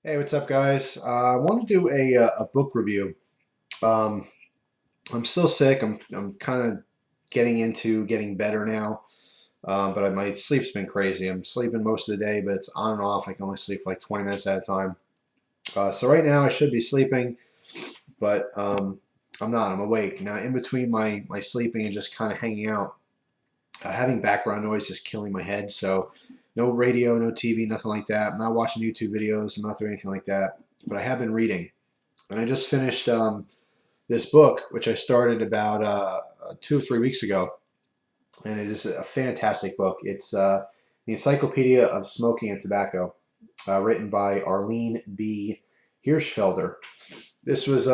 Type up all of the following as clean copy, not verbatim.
Hey, what's up, guys? I want to do a book review. Um, I'm still sick. I'm kind of getting better now, but my sleep's been crazy. I'm sleeping most of the day, but it's on and off. I can only sleep like 20 minutes at a time. So right now I should be sleeping, but I'm not. I'm awake now. In between my sleeping and just kind of hanging out, having background noise is killing my head. So no radio, no TV, nothing like that. I'm not watching YouTube videos. I'm not doing anything like that. But I have been reading. And I just finished this book, which I started about 2 or 3 weeks ago, and it is a fantastic book. It's the Encyclopedia of Smoking and Tobacco, written by Arlene B. Hirschfelder. This was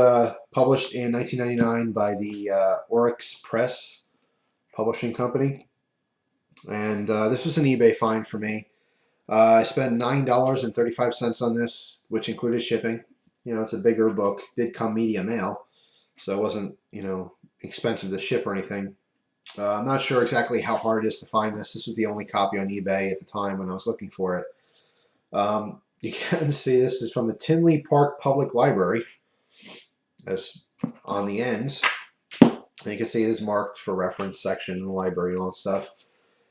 published in 1999 by the Oryx Press Publishing Company, and this was an eBay find for me. I spent $9.35 on this, which included shipping. You know, it's a bigger book. Did come media mail, so it wasn't, expensive to ship or anything. I'm not sure exactly how hard it is to find this. This was the only copy on eBay at the time when I was looking for it. You can see this is from the Tinley Park Public Library. As on the ends, and you can see it is marked for reference section in the library and all that stuff.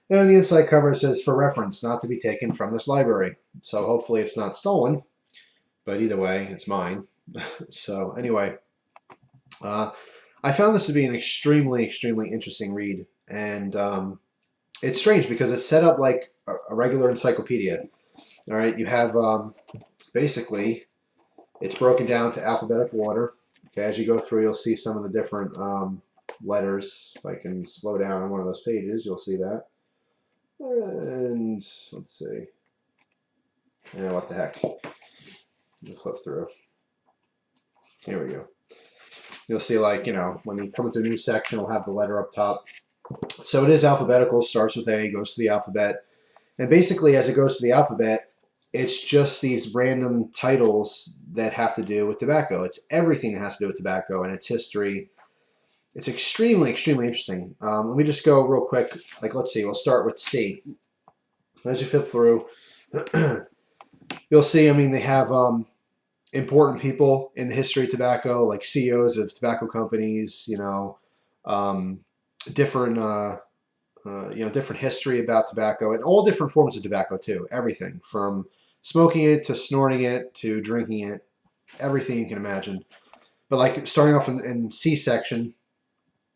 And on the inside cover it says for reference, not to be taken from this library. So hopefully it's not stolen, but either way, it's mine. So anyway, I found this to be an extremely interesting read, and it's strange because it's set up like a regular encyclopedia. All right, you have basically it's broken down to alphabetical order. Okay, as you go through, you'll see some of the different letters. If I can slow down on one of those pages, you'll see that. And let's see. Yeah, what the heck? Just flip through. Here we go. You'll see, like, when you come into a new section, it'll have the letter up top. So it is alphabetical, starts with A, goes to the alphabet. And basically, as it goes to the alphabet, it's just these random titles that have to do with tobacco. It's everything that has to do with tobacco and its history. It's extremely interesting. Let me just go real quick. Like, let's see, we'll start with C. As you flip through, you'll see, I mean, they have important people in the history of tobacco, like CEOs of tobacco companies, different different history about tobacco and all different forms of tobacco too. Everything from smoking it to snorting it to drinking it, everything you can imagine. But like starting off in C section,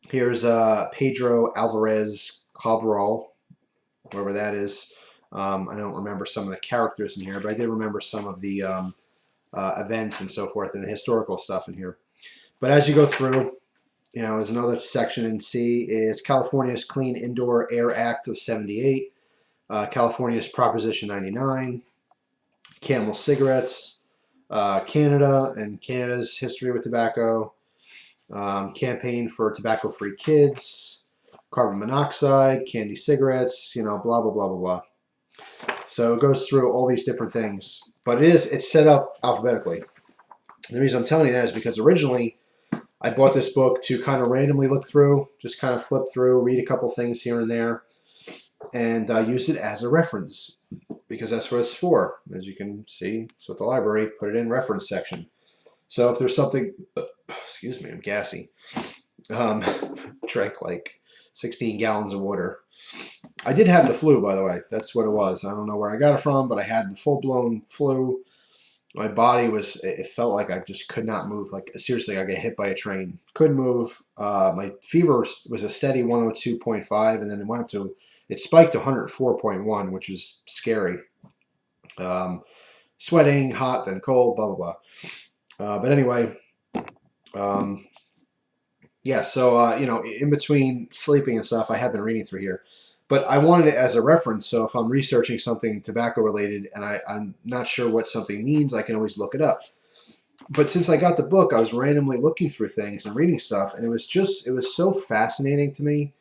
here's Pedro Alvarez Cabral, wherever that is. I don't remember some of the characters in here, but I did remember some of the events and so forth and the historical stuff in here. But as you go through, there's another section in C is California's Clean Indoor Air Act of 78, California's Proposition 99, Camel cigarettes, Canada and Canada's history with tobacco, campaign for tobacco-free kids, carbon monoxide, candy cigarettes, blah, blah, blah, blah, blah. So it goes through all these different things, but it's set up alphabetically. And the reason I'm telling you that is because originally I bought this book to kind of randomly look through, just kind of flip through, read a couple things here and there, and use it as a reference because that's what it's for. As you can see, so at the library, put it in reference section. So if there's something, excuse me, I'm gassy. Drank like 16 gallons of water. I did have the flu, by the way. That's what it was. I don't know where I got it from, but I had the full-blown flu. My body it felt like I just could not move. Like, seriously, I got hit by a train. Couldn't move. My fever was a steady 102.5, and then it spiked to 104.1, which was scary. Sweating, hot, then cold, blah, blah, blah. But anyway, yeah, so, in between sleeping and stuff, I have been reading through here. But I wanted it as a reference, so if I'm researching something tobacco related and I'm not sure what something means, I can always look it up. But since I got the book, I was randomly looking through things and reading stuff, and it was so fascinating to me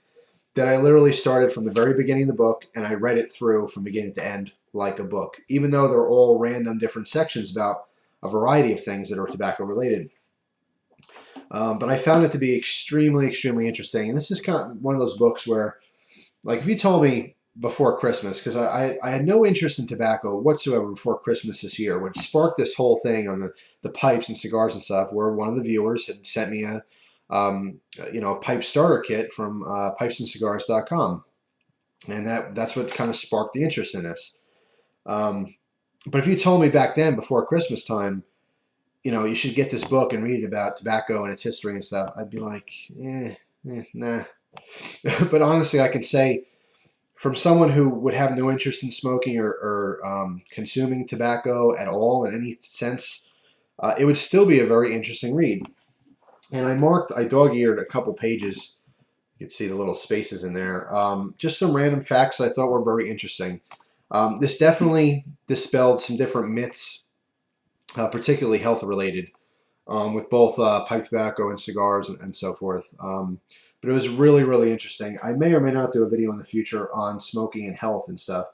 that I literally started from the very beginning of the book and I read it through from beginning to end like a book, even though they're all random different sections about a variety of things that are tobacco related. But I found it to be extremely interesting, and this is kind of one of those books where, like, if you told me before Christmas because I had no interest in tobacco whatsoever before Christmas this year, which sparked this whole thing on the pipes and cigars and stuff, where one of the viewers had sent me a pipe starter kit from pipesandcigars.com, and that's what kind of sparked the interest in this. But if you told me back then, before Christmas time, you should get this book and read about tobacco and its history and stuff, I'd be like, nah. But honestly, I can say, from someone who would have no interest in smoking or consuming tobacco at all in any sense, it would still be a very interesting read. And I dog-eared a couple pages. You can see the little spaces in there. Just some random facts I thought were very interesting. This definitely dispelled some different myths, particularly health related, with both pipe tobacco and cigars and so forth. But it was really, really interesting. I may or may not do a video in the future on smoking and health and stuff.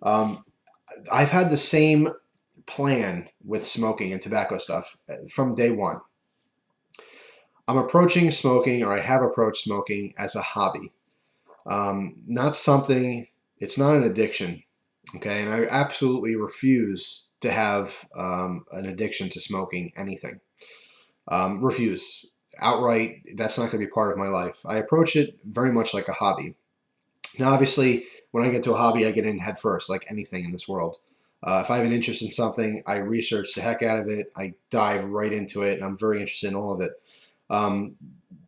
I've had the same plan with smoking and tobacco stuff from day one. I'm approaching smoking, or I have approached smoking, as a hobby. Not something, it's not an addiction. Okay, and I absolutely refuse to have an addiction to smoking anything. Refuse. Outright, that's not going to be part of my life. I approach it very much like a hobby. Now, obviously, when I get to a hobby, I get in head first, like anything in this world. If I have an interest in something, I research the heck out of it. I dive right into it, and I'm very interested in all of it. Um,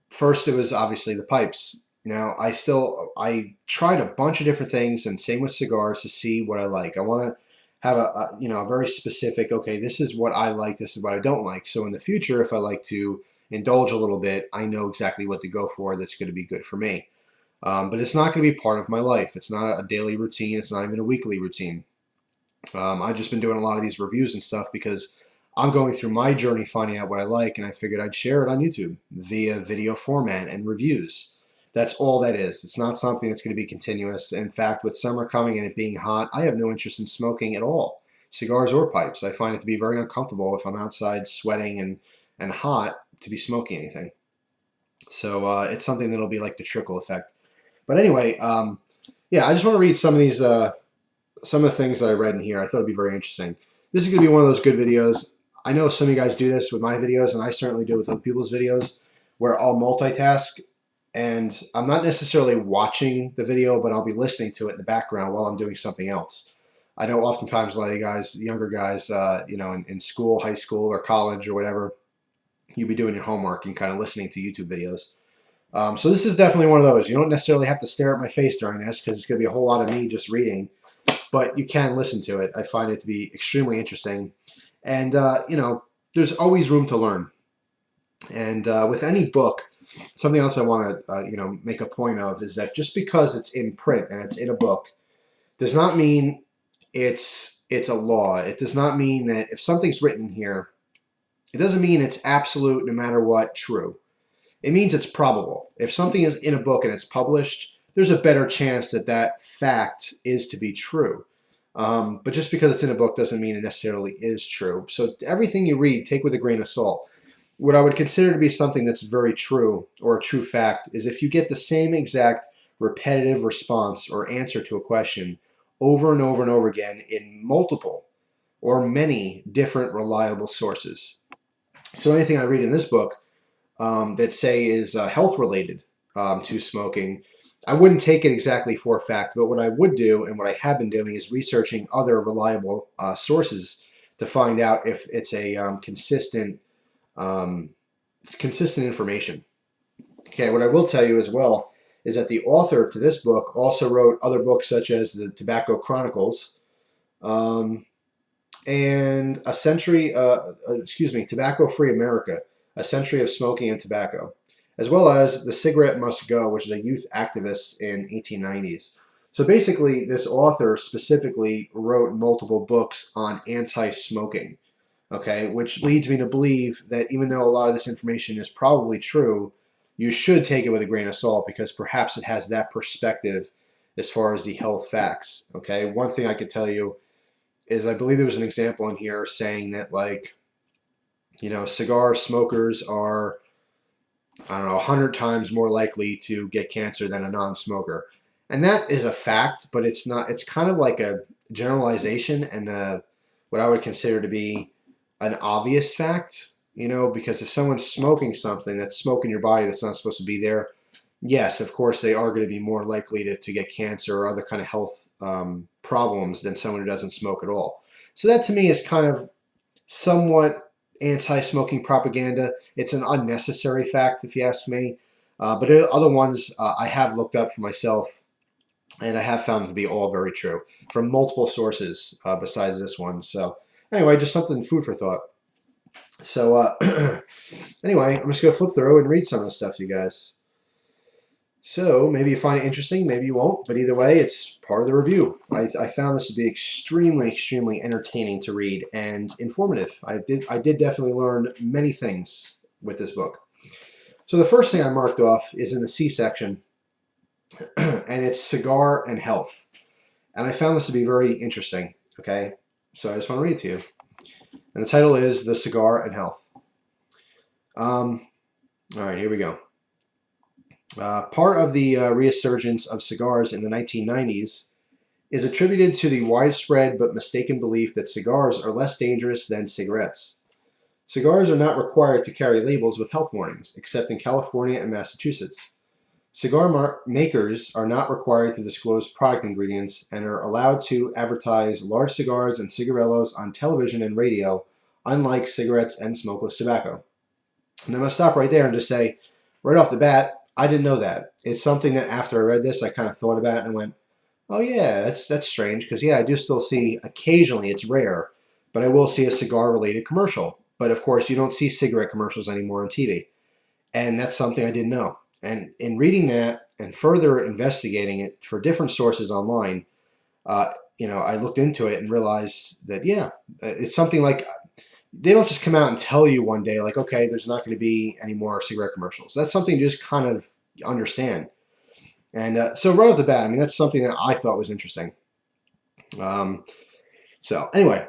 First, it was obviously the pipes. Now, I tried a bunch of different things, and same with cigars, to see what I like. I want to have a very specific, okay, this is what I like, this is what I don't like. So in the future, if I like to indulge a little bit, I know exactly what to go for that's going to be good for me. But it's not going to be part of my life. It's not a daily routine. It's not even a weekly routine. I've just been doing a lot of these reviews and stuff because I'm going through my journey finding out what I like, and I figured I'd share it on YouTube via video format and reviews. That's all that is. It's not something that's going to be continuous. In fact, with summer coming and it being hot, I have no interest in smoking at all, cigars or pipes. I find it to be very uncomfortable if I'm outside sweating and hot to be smoking anything. So it's something that'll be like the trickle effect. But anyway, yeah, I just want to read some of the things that I read in here. I thought it'd be very interesting. This is going to be one of those good videos. I know some of you guys do this with my videos, and I certainly do with other people's videos, where I'll multitask, and I'm not necessarily watching the video, but I'll be listening to it in the background while I'm doing something else. I know oftentimes a lot of you guys, younger guys, in school, high school, or college, or whatever, you'll be doing your homework and kind of listening to YouTube videos. So this is definitely one of those. You don't necessarily have to stare at my face during this because it's going to be a whole lot of me just reading, but you can listen to it. I find it to be extremely interesting. And, there's always room to learn. And with any book, something else I want to, make a point of is that just because it's in print and it's in a book does not mean it's a law. It does not mean that if something's written here, it doesn't mean it's absolute, no matter what, true. It means it's probable. If something is in a book and it's published, there's a better chance that that fact is to be true. But just because it's in a book doesn't mean it necessarily is true. So everything you read, take with a grain of salt. What I would consider to be something that's very true, or a true fact, is if you get the same exact repetitive response or answer to a question over and over and over again in multiple or many different reliable sources. So anything I read in this book that say is health related to smoking, I wouldn't take it exactly for fact, but what I would do and what I have been doing is researching other reliable sources to find out if it's a consistent information. Okay, what I will tell you as well is that the author to this book also wrote other books such as the Tobacco Chronicles and Tobacco Free America, A Century of Smoking and Tobacco, as well as The Cigarette Must Go, which is a youth activist in 1890s. So basically, this author specifically wrote multiple books on anti-smoking, okay, which leads me to believe that even though a lot of this information is probably true, you should take it with a grain of salt because perhaps it has that perspective as far as the health facts, okay? One thing I could tell you is I believe there was an example in here saying that, like, cigar smokers are, I don't know, 100 times more likely to get cancer than a non-smoker. And that is a fact, but it's not. It's kind of like a generalization and what I would consider to be an obvious fact. Because if someone's smoking something that's smoke in your body that's not supposed to be there, yes, of course they are going to be more likely to get cancer or other kind of health problems than someone who doesn't smoke at all. So that to me is kind of somewhat anti-smoking propaganda. It's an unnecessary fact, if you ask me. But other ones I have looked up for myself, and I have found them to be all very true from multiple sources besides this one. So anyway, just something food for thought. So anyway, I'm just going to flip through and read some of the stuff, you guys. So maybe you find it interesting, maybe you won't, but either way, it's part of the review. I found this to be extremely, extremely entertaining to read and informative. I did definitely learn many things with this book. So the first thing I marked off is in the C section, and it's cigar and health. And I found this to be very interesting, okay? So I just want to read it to you. And the title is The Cigar and Health. All right, here we go. Part of the resurgence of cigars in the 1990s is attributed to the widespread but mistaken belief that cigars are less dangerous than cigarettes. Cigars are not required to carry labels with health warnings, except in California and Massachusetts. Cigar makers are not required to disclose product ingredients and are allowed to advertise large cigars and cigarillos on television and radio, unlike cigarettes and smokeless tobacco. And I'm going to stop right there and just say, right off the bat, I didn't know that. It's something that after I read this, I kind of thought about it and went, oh yeah, that's strange, because yeah, I do still see, occasionally, it's rare, but I will see a cigar-related commercial. But of course, you don't see cigarette commercials anymore on TV. And that's something I didn't know. And in reading that and further investigating it for different sources online, I looked into it and realized that, yeah, it's something like they don't just come out and tell you one day, like, okay, there's not going to be any more cigarette commercials. That's something you just kind of understand. And so right off the bat, I mean, that's something that I thought was interesting. So anyway,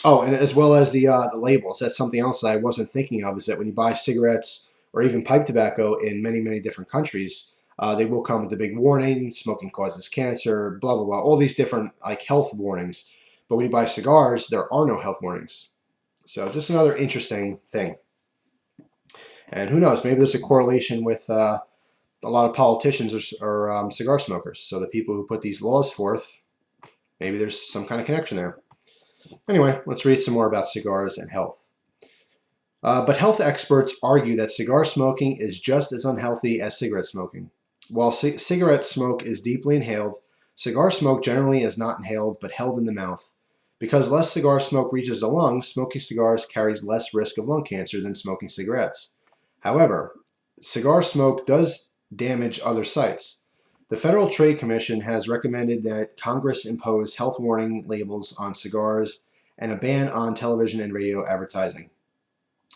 oh, and as well as the labels, that's something else that I wasn't thinking of, is that when you buy cigarettes or even pipe tobacco in many, many different countries, they will come with the big warning, smoking causes cancer, blah, blah, blah, all these different like health warnings. But when you buy cigars, there are no health warnings. So just another interesting thing. And who knows, maybe there's a correlation with a lot of politicians or cigar smokers. So the people who put these laws forth, maybe there's some kind of connection there. Anyway, let's read some more about cigars and health. But health experts argue that cigar smoking is just as unhealthy as cigarette smoking. While cigarette smoke is deeply inhaled, cigar smoke generally is not inhaled but held in the mouth. Because less cigar smoke reaches the lungs, smoking cigars carries less risk of lung cancer than smoking cigarettes. However, cigar smoke does damage other sites. The Federal Trade Commission has recommended that Congress impose health warning labels on cigars and a ban on television and radio advertising.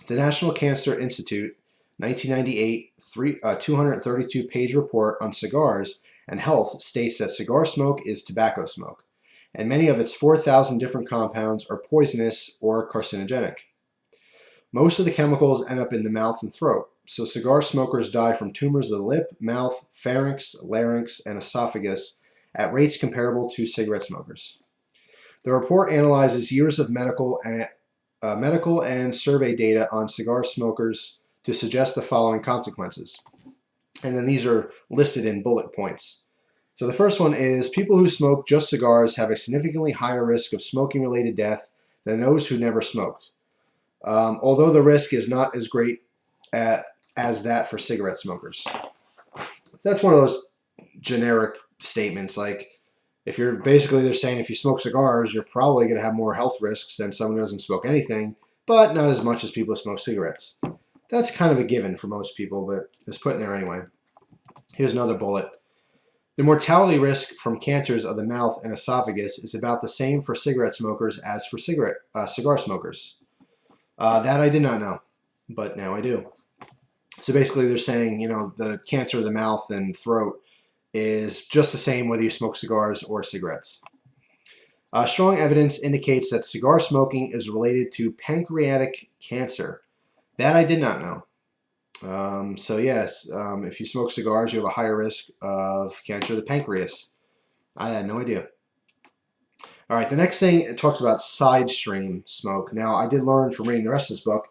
The National Cancer Institute 1998 232-page report on cigars and health states that cigar smoke is tobacco smoke, and many of its 4,000 different compounds are poisonous or carcinogenic. Most of the chemicals end up in the mouth and throat, so cigar smokers die from tumors of the lip, mouth, pharynx, larynx, and esophagus at rates comparable to cigarette smokers. The report analyzes years of medical and survey data on cigar smokers to suggest the following consequences. And then these are listed in bullet points. So the first one is people who smoke just cigars have a significantly higher risk of smoking-related death than those who never smoked, although the risk is not as great as that for cigarette smokers. So that's one of those generic statements, like if you're basically, they're saying if you smoke cigars, you're probably going to have more health risks than someone who doesn't smoke anything, but not as much as people who smoke cigarettes. That's kind of a given for most people, but it's put in there anyway. Here's another bullet. The mortality risk from cancers of the mouth and esophagus is about the same for cigarette smokers as for cigar smokers. That I did not know, but now I do. So basically they're saying, the cancer of the mouth and throat is just the same whether you smoke cigars or cigarettes. Strong evidence indicates that cigar smoking is related to pancreatic cancer. That I did not know. So yes, if you smoke cigars, you have a higher risk of cancer of the pancreas. I had no idea. All right, the next thing it talks about side stream smoke. Now, I did learn from reading the rest of this book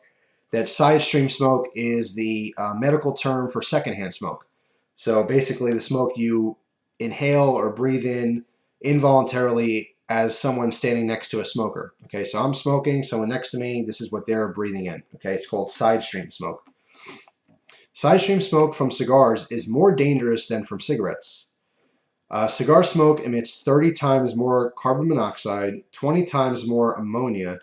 that side stream smoke is the medical term for secondhand smoke. So basically, the smoke you inhale or breathe in involuntarily as someone standing next to a smoker. Okay, so I'm smoking, someone next to me, this is what they're breathing in. Okay, it's called side stream smoke. Side stream smoke from cigars is more dangerous than from cigarettes. Cigar smoke emits 30 times more carbon monoxide, 20 times more ammonia,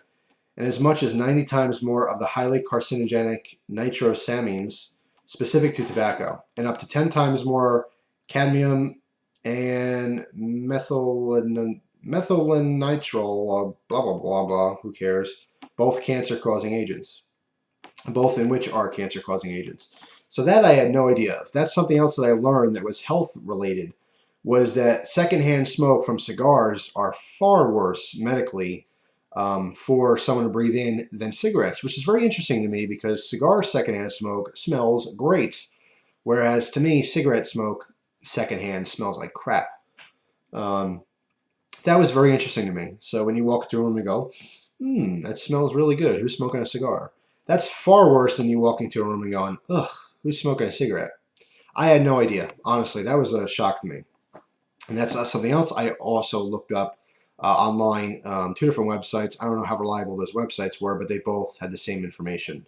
and as much as 90 times more of the highly carcinogenic nitrosamines specific to tobacco, and up to 10 times more cadmium and methylenitrile, blah, blah, blah, blah, who cares, both cancer-causing agents, both in which are cancer-causing agents. So that I had no idea of. That's something else that I learned that was health-related, was that secondhand smoke from cigars are far worse medically for someone to breathe in than cigarettes, which is very interesting to me because cigar secondhand smoke smells great, whereas to me, cigarette smoke secondhand smells like crap. Um, that was very interesting to me. So when you walk through a room and go, that smells really good. Who's smoking a cigar? That's far worse than you walking to a room and going, ugh, who's smoking a cigarette? I had no idea. Honestly, that was a shock to me. And that's something else I also looked up online, two different websites. I don't know how reliable those websites were, but they both had the same information,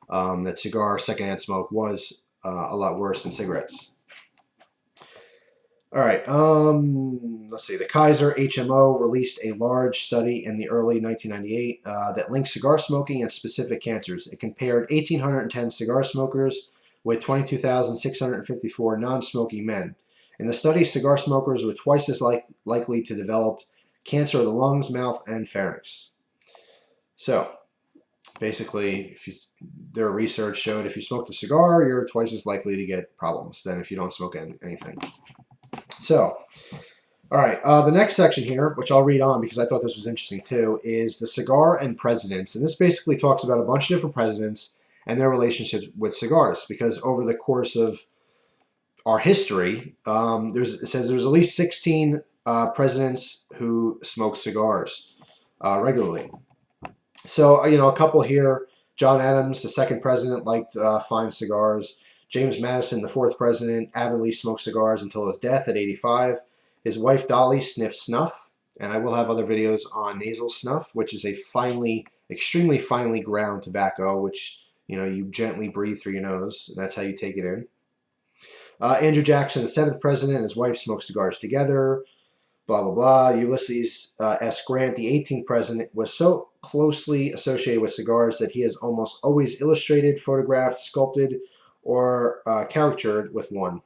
that cigar secondhand smoke was a lot worse than cigarettes. All right, let's see. The Kaiser HMO released a large study in the early 1998 that linked cigar smoking and specific cancers. It compared 1,810 cigar smokers with 22,654 non-smoking men. In the study, cigar smokers were twice as likely to develop cancer of the lungs, mouth, and pharynx. So, basically, their research showed if you smoked a cigar, you're twice as likely to get problems than if you don't smoke anything. So, all right, the next section here, which I'll read on because I thought this was interesting too, is the cigar and presidents. And this basically talks about a bunch of different presidents and their relationships with cigars, because over the course of our history, it says there's at least 16 presidents who smoked cigars regularly. So, a couple here. John Adams, the second president, liked fine cigars. James Madison, the fourth president, avidly smoked cigars until his death at 85. His wife Dolly sniffed snuff, and I will have other videos on nasal snuff, which is a extremely finely ground tobacco, which you gently breathe through your nose, and that's how you take it in. Andrew Jackson, the seventh president, and his wife smoked cigars together. Blah, blah, blah. Ulysses S. Grant, the 18th president, was so closely associated with cigars that he is almost always illustrated, photographed, sculpted, or caricatured with one.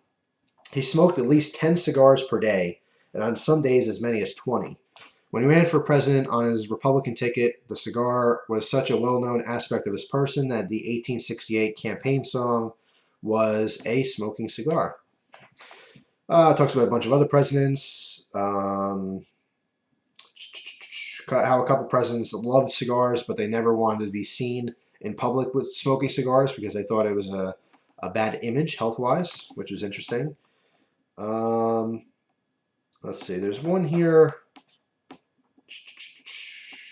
He smoked at least 10 cigars per day, and on some days as many as 20. When he ran for president on his Republican ticket, the cigar was such a well-known aspect of his person that the 1868 campaign song was a smoking cigar. Talks about a bunch of other presidents, how a couple presidents loved cigars, but they never wanted to be seen in public with smoking cigars because they thought it was a bad image health-wise, which was interesting. Let's see, there's one here,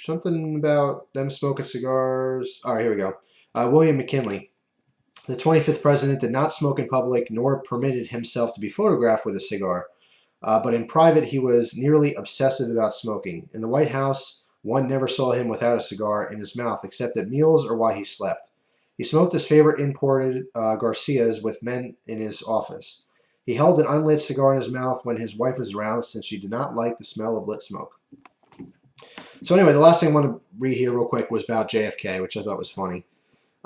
something about them smoking cigars. All right, here we go. William McKinley, the 25th president, did not smoke in public nor permitted himself to be photographed with a cigar. But in private, he was nearly obsessive about smoking. In the White House, one never saw him without a cigar in his mouth, except at meals or while he slept. He smoked his favorite imported Garcias with men in his office. He held an unlit cigar in his mouth when his wife was around, since she did not like the smell of lit smoke. So anyway, the last thing I want to read here real quick was about JFK, which I thought was funny.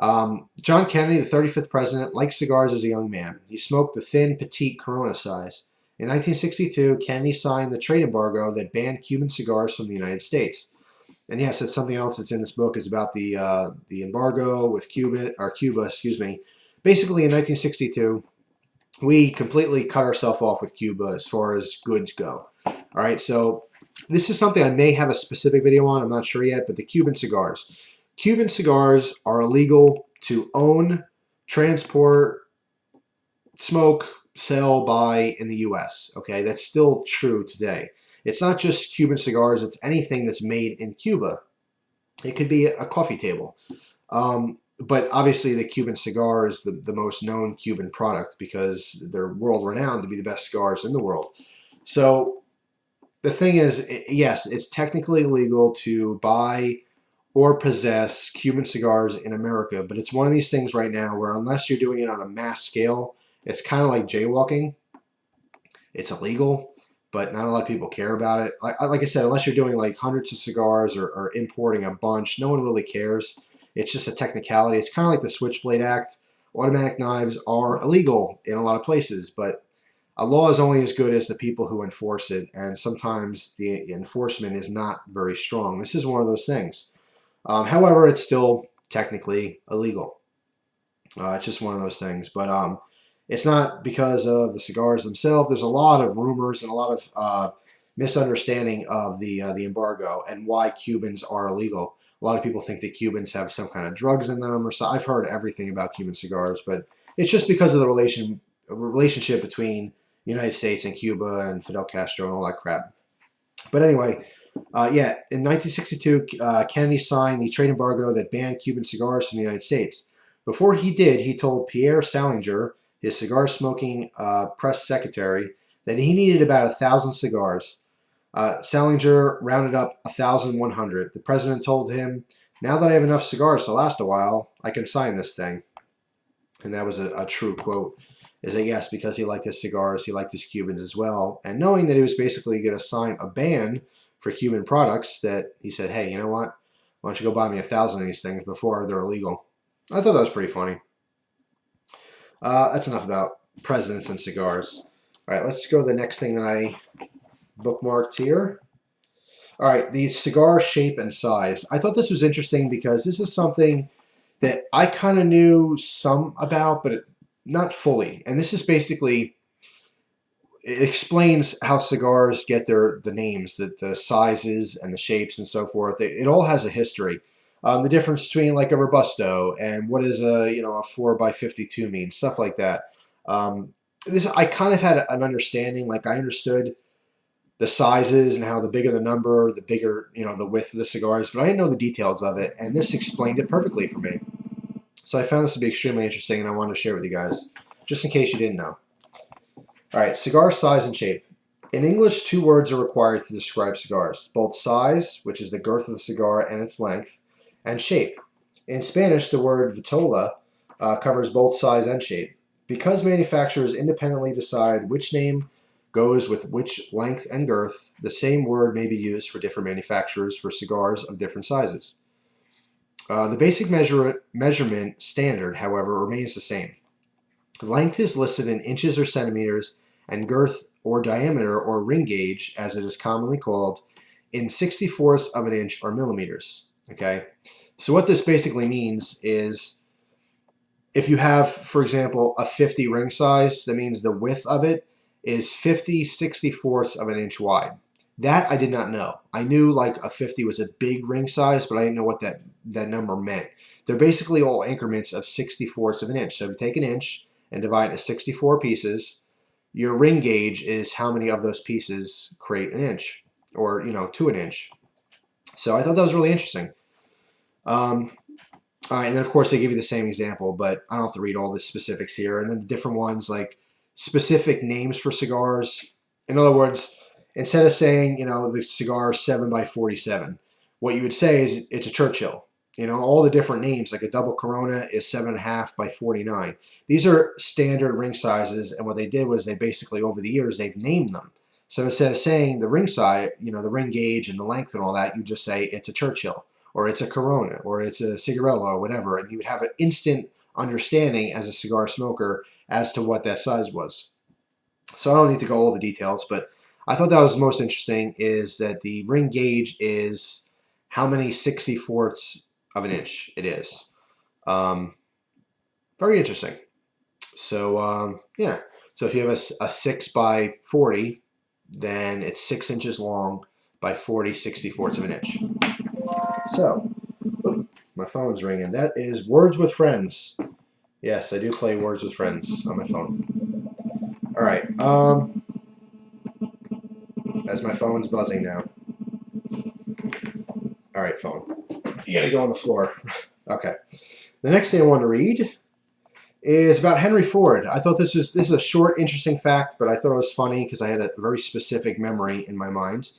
John Kennedy, the 35th president, liked cigars as a young man. He smoked the thin, petite Corona size. In 1962, Kennedy signed the trade embargo that banned Cuban cigars from the United States. And yes, that's something else that's in this book, is about the embargo with Cuba. Basically, in 1962, we completely cut ourselves off with Cuba as far as goods go. All right, so this is something I may have a specific video on. I'm not sure yet, but the Cuban cigars. Cuban cigars are illegal to own, transport, smoke, sell, buy in the US. Okay, that's still true today. It's not just Cuban cigars, it's anything that's made in Cuba. It could be a coffee table. But obviously, the Cuban cigar is the most known Cuban product because they're world renowned to be the best cigars in the world. So the thing is, yes, it's technically illegal to buy or possess Cuban cigars in America, but it's one of these things right now where unless you're doing it on a mass scale, it's kind of like jaywalking. It's illegal, but not a lot of people care about it. Like I said, unless you're doing like hundreds of cigars or importing a bunch, no one really cares. It's just a technicality. It's kind of like the Switchblade Act. Automatic knives are illegal in a lot of places, but a law is only as good as the people who enforce it, and sometimes the enforcement is not very strong. This is one of those things. However, it's still technically illegal. It's just one of those things. But it's not because of the cigars themselves. There's a lot of rumors and a lot of misunderstanding of the embargo and why Cubans are illegal. A lot of people think that Cubans have some kind of drugs in them, or so. I've heard everything about Cuban cigars, but it's just because of the relationship between the United States and Cuba and Fidel Castro and all that crap. But anyway, yeah, in 1962, Kennedy signed the trade embargo that banned Cuban cigars from the United States. Before he did, he told Pierre Salinger, his cigar-smoking press secretary, that he needed about 1,000 cigars. Salinger rounded up 1,100. The president told him, "Now that I have enough cigars to last a while, I can sign this thing." And that was a true quote. Is that yes, because he liked his cigars, he liked his Cubans as well. And knowing that he was basically going to sign a ban for Cuban products, that he said, "Hey, you know what? Why don't you go buy me 1,000 of these things before they're illegal?" I thought that was pretty funny. That's enough about presidents and cigars. All right, let's go to the next thing that I bookmarked here. All right, the cigar shape and size. I thought this was interesting because this is something that I kind of knew some about, but not fully. And this is basically, it explains how cigars get the names, the sizes and the shapes and so forth. It all has a history. The difference between like a Robusto and what is a 4x52 mean, stuff like that. This I kind of had an understanding, like I understood the sizes and how the bigger the number, the bigger the width of the cigars, but I didn't know the details of it, and this explained it perfectly for me. So I found this to be extremely interesting, and I wanted to share with you guys, just in case you didn't know. All right, cigar size and shape. In English, two words are required to describe cigars, both size, which is the girth of the cigar and its length, and shape. In Spanish, the word vitola covers both size and shape. Because manufacturers independently decide which name goes with which length and girth, the same word may be used for different manufacturers for cigars of different sizes. The basic measurement standard, however, remains the same. Length is listed in inches or centimeters, and girth or diameter or ring gauge, as it is commonly called, in 64ths of an inch or millimeters. Okay, so what this basically means is if you have, for example, a 50 ring size, that means the width of it is 50 64ths of an inch wide. That I did not know. I knew like a 50 was a big ring size, but I didn't know what that number meant. They're basically all increments of 64ths of an inch. So if you take an inch and divide it into 64 pieces, your ring gauge is how many of those pieces create an inch, or to an inch. So I thought that was really interesting. All right, and then of course they give you the same example, but I don't have to read all the specifics here. And then the different ones, like specific names for cigars. In other words, instead of saying the cigar 7x47, what you would say is it's a Churchill. All the different names, like a double Corona is 7.5 by 49. These are standard ring sizes, and what they did was they basically over the years they've named them. So instead of saying the ring size, the ring gauge and the length and all that, you just say it's a Churchill, or it's a Corona, or it's a Cigarello, or whatever, and you would have an instant understanding as a cigar smoker as to what that size was. So I don't need to go all the details, but I thought that was most interesting is that the ring gauge is how many 64ths of an inch it is. Very interesting. So yeah, so if you have a 6 by 40, then it's 6 inches long by 40 64ths of an inch. So, my phone's ringing. That is Words with Friends. Yes, I do play Words with Friends on my phone. All right. As my phone's buzzing now. All right, phone. You gotta go on the floor. Okay. The next thing I want to read is about Henry Ford. I thought this is a short, interesting fact, but I thought it was funny because I had a very specific memory in my mind,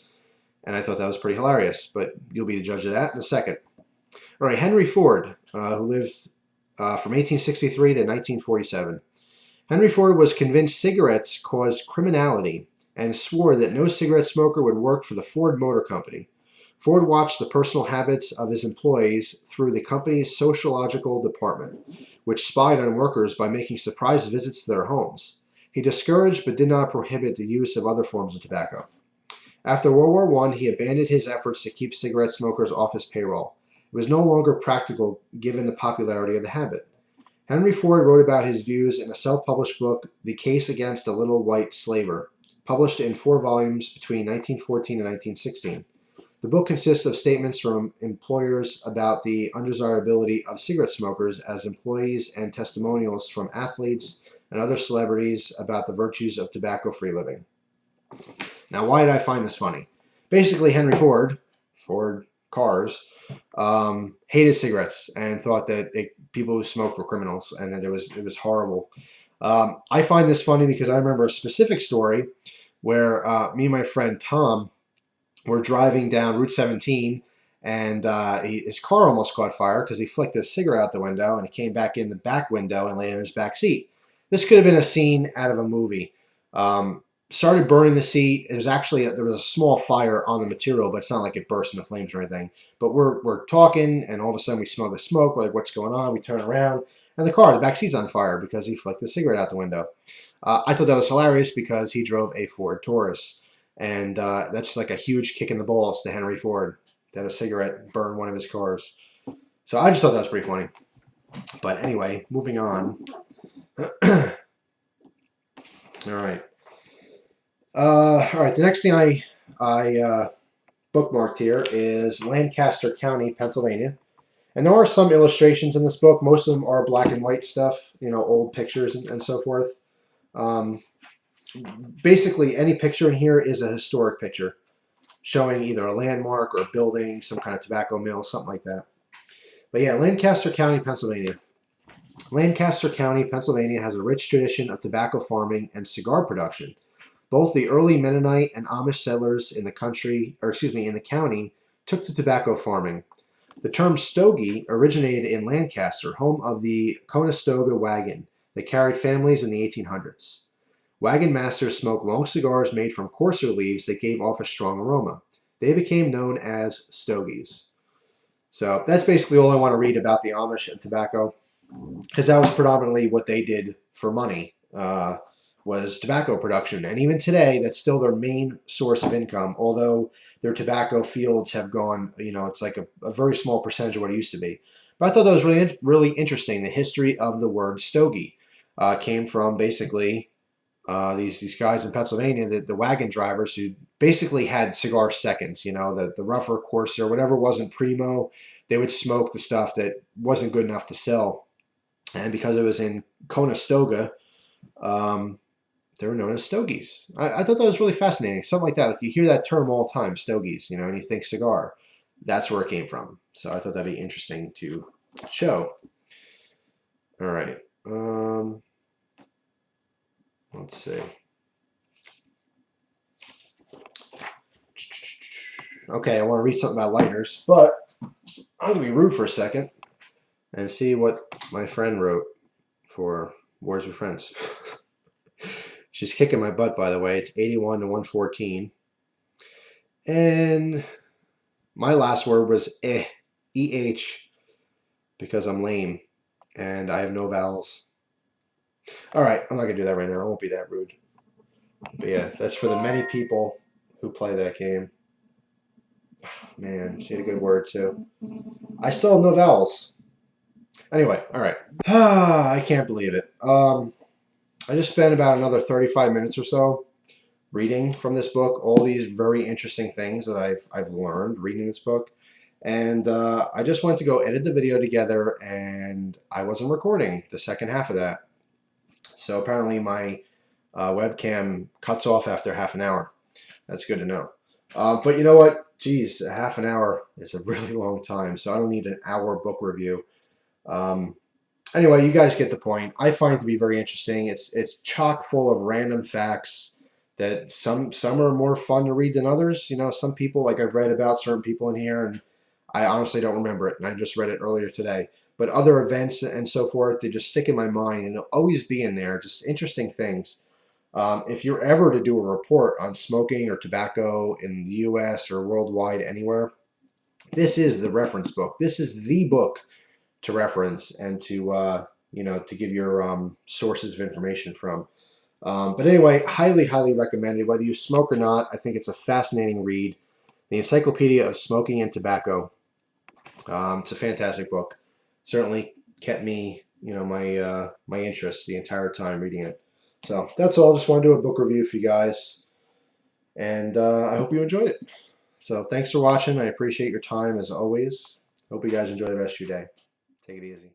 and I thought that was pretty hilarious. But you'll be the judge of that in a second. All right, Henry Ford, who lived from 1863 to 1947. Henry Ford was convinced cigarettes caused criminality and swore that no cigarette smoker would work for the Ford Motor Company. Ford watched the personal habits of his employees through the company's sociological department, which spied on workers by making surprise visits to their homes. He discouraged but did not prohibit the use of other forms of tobacco. After World War I, he abandoned his efforts to keep cigarette smokers off his payroll. It was no longer practical given the popularity of the habit. Henry Ford wrote about his views in a self-published book, The Case Against the Little White Slaver, published in 4 volumes between 1914 and 1916. The book consists of statements from employers about the undesirability of cigarette smokers as employees and testimonials from athletes and other celebrities about the virtues of tobacco-free living. Now, why did I find this funny? Basically, Henry Ford, Ford Cars, hated cigarettes and thought that people who smoked were criminals and that it was horrible. I find this funny because I remember a specific story where me and my friend Tom were driving down Route 17 and his car almost caught fire because he flicked a cigarette out the window and he came back in the back window and landed in his back seat. This could have been a scene out of a movie. Started burning the seat. It was actually there was a small fire on the material, but it's not like it burst into flames or anything. But we're talking, and all of a sudden we smell the smoke. We're like, "What's going on?" We turn around, and the back seat's on fire because he flicked the cigarette out the window. I thought that was hilarious because he drove a Ford Taurus, and that's like a huge kick in the balls to Henry Ford that a cigarette burned one of his cars. So I just thought that was pretty funny. But anyway, moving on. All right. All right. The next thing I bookmarked here is Lancaster County, Pennsylvania, and there are some illustrations in this book. Most of them are black and white stuff, old pictures and so forth. Basically, any picture in here is a historic picture showing either a landmark or a building, some kind of tobacco mill, something like that. But yeah, Lancaster County, Pennsylvania. Lancaster County, Pennsylvania has a rich tradition of tobacco farming and cigar production. Both the early Mennonite and Amish settlers in the county took to tobacco farming. The term stogie originated in Lancaster, home of the Conestoga wagon that carried families in the 1800s. Wagon masters smoked long cigars made from coarser leaves that gave off a strong aroma. They became known as stogies. So that's basically all I want to read about the Amish and tobacco, because that was predominantly what they did for money. Was tobacco production. And even today, that's still their main source of income, although their tobacco fields have gone, it's like a very small percentage of what it used to be. But I thought that was really, really interesting. The history of the word stogie came from basically these guys in Pennsylvania, the wagon drivers who basically had cigar seconds, the rougher, coarser, whatever wasn't primo, they would smoke the stuff that wasn't good enough to sell. And because it was in Conestoga, they were known as stogies. I thought that was really fascinating. Something like that. Like you hear that term all the time, stogies, and you think cigar. That's where it came from. So I thought that'd be interesting to show. All right. Let's see. Okay, I want to read something about lighters, but I'm going to be rude for a second and see what my friend wrote for Words with Friends. She's kicking my butt, by the way. It's 81 to 114. And my last word was E-H, because I'm lame and I have no vowels. All right, I'm not going to do that right now. I won't be that rude. But yeah, that's for the many people who play that game. Man, she had a good word too. I still have no vowels. Anyway, all right. I can't believe it. I just spent about another 35 minutes or so reading from this book all these very interesting things that I've learned reading this book, And I just went to go edit the video together, and I wasn't recording the second half of that. So apparently my webcam cuts off after half an hour. That's good to know. But you know what? Geez, a half an hour is a really long time, so I don't need an hour book review. Um, anyway, you guys get the point. I find it to be very interesting. It's chock full of random facts that some are more fun to read than others. You know, some people, like I've read about certain people in here, and I honestly don't remember it, and I just read it earlier today. But other events and so forth, they just stick in my mind, and they'll always be in there. Just interesting things. If you're ever to do a report on smoking or tobacco in the U.S. or worldwide anywhere, this is the reference book. This is the book to reference and to to give your sources of information from. But anyway, highly, highly recommended. Whether you smoke or not, I think it's a fascinating read. The Encyclopedia of Smoking and Tobacco. It's a fantastic book. Certainly kept me, my interest the entire time reading it. So that's all. Just want to do a book review for you guys, and I hope you enjoyed it. So thanks for watching. I appreciate your time as always. Hope you guys enjoy the rest of your day. Take it easy.